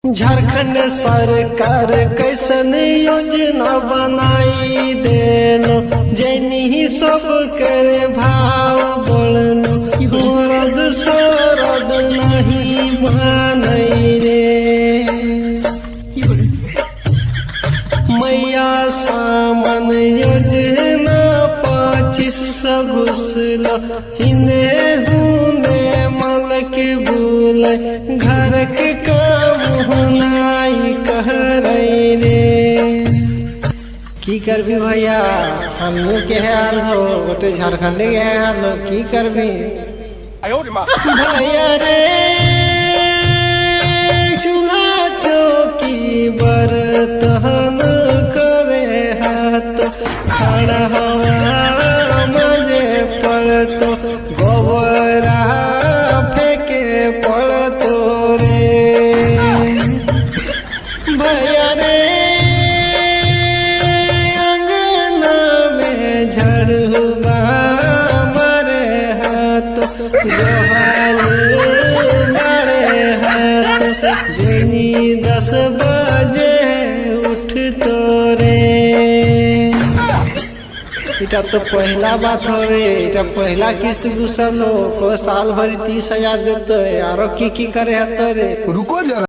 झारखंड सरकार कैसन योजना बनाई देनो जैनी सब करे भाव बढ़नो मरद सरद नहीं मानई रे मैया सामन योजना 25 घुसल हिने हुने मल के भूल घर के काम होनाई कह रही रे की करबी भैया हम के हाल हो गोटे झारखंड के हाल हो की करबी भैया रे चूल्हा चौकी बर्तन करे हाथ खड़ा हवा मजे पड़तो गोबरा फेंके पड़तो रे भैया रे अंगना में झड़ुआ मारे हाथ गोहाल मारे हाथ जनी 10 बजे उठतो रे इटा तो पहला बात हो रे इटा पहला किस्त घुसल हो को साल भरी 30,000 देते आरो की करे हतो रे रुको जरा।